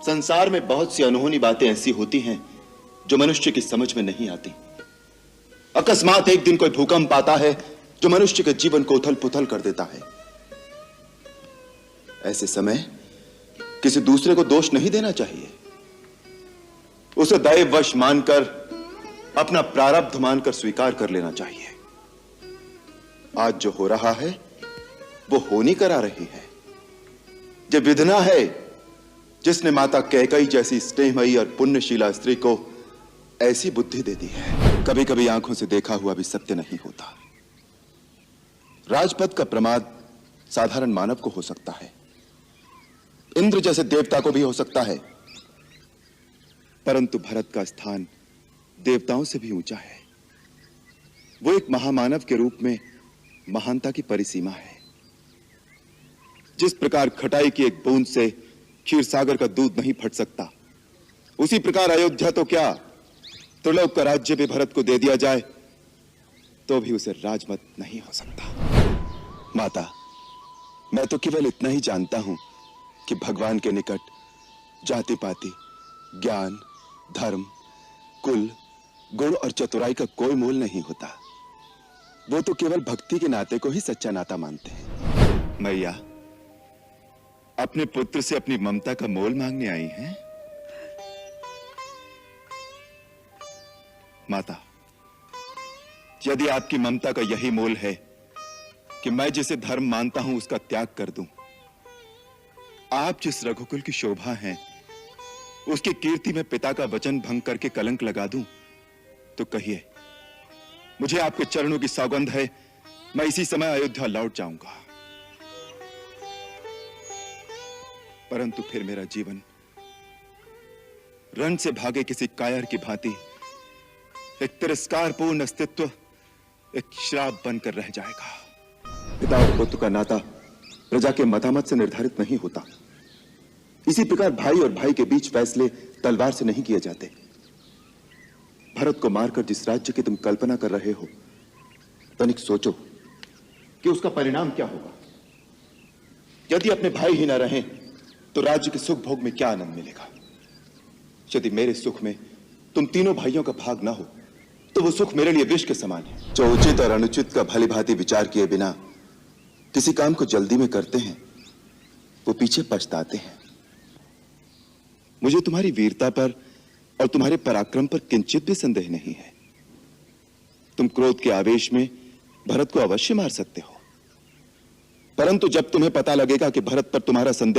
संसार में बहुत सी अनहोनी बातें ऐसी होती हैं जो मनुष्य की समझ में नहीं आती। अकस्मात एक दिन कोई भूकंप आता है जो मनुष्य के जीवन को उथल पुथल कर देता है। ऐसे समय किसी दूसरे को दोष नहीं देना चाहिए, उसे दैववश मानकर, अपना प्रारब्ध मानकर स्वीकार कर लेना चाहिए। आज जो हो रहा है वो होनी करा रही है। जो विधना है जिसने माता कैकई जैसी स्नेहमयी और पुण्यशीला स्त्री को ऐसी बुद्धि दे दी है। कभी कभी आंखों से देखा हुआ भी सत्य नहीं होता। राजपद का प्रमाद साधारण मानव को हो सकता है, इंद्र जैसे देवता को भी हो सकता है, परंतु भरत का स्थान देवताओं से भी ऊंचा है। वो एक महामानव के रूप में महानता की परिसीमा है। जिस प्रकार खटाई की एक बूंद से क्षीर सागर का दूध नहीं फट सकता, उसी प्रकार अयोध्या तो क्या, त्रिलोक का राज्य भी भरत को दे दिया जाए तो भी उसे राजमत नहीं हो सकता। माता, मैं तो केवल इतना ही जानता हूं कि भगवान के निकट जाति पाति, ज्ञान, धर्म, कुल, गुण और चतुराई का कोई मोल नहीं होता। वो तो केवल भक्ति के नाते को ही सच्चा नाता मानते हैं। मैया अपने पुत्र से अपनी ममता का मोल मांगने आई हैं? माता, यदि आपकी ममता का यही मोल है कि मैं जिसे धर्म मानता हूं उसका त्याग कर दूं, आप जिस रघुकुल की शोभा हैं उसकी कीर्ति में पिता का वचन भंग करके कलंक लगा दूं, तो कहिए, मुझे आपके चरणों की सौगंध है, मैं इसी समय अयोध्या लौट जाऊंगा। परंतु फिर मेरा जीवन रण से भागे किसी कायर की भांति एक तिरस्कारपूर्ण अस्तित्व एक श्राप बनकर रह जाएगा। पिता और पुत्र का नाता प्रजा के मतामत से निर्धारित नहीं होता। इसी प्रकार भाई और भाई के बीच फैसले तलवार से नहीं किए जाते। भरत को मारकर जिस राज्य की तुम कल्पना कर रहे हो, तनिक सोचो कि उसका परिणाम क्या होगा। यदि अपने भाई ही न रहें तो राज्य के सुख भोग में क्या आनंद मिलेगा। यदि मेरे सुख में तुम तीनों भाइयों का भाग ना हो तो वो सुख मेरे लिए विष के समान है। जो उचित और अनुचित का भली भांति विचार किए बिना किसी काम को जल्दी में करते हैं वो पीछे पछताते हैं। मुझे तुम्हारी वीरता पर और तुम्हारे पराक्रम पर किंचित भी संदेह नहीं है। तुम क्रोध के आवेश में भरत को अवश्य मार सकते हो, परंतु जब तुम्हें पता लगेगा कि भरत पर तुम्हारा संदेह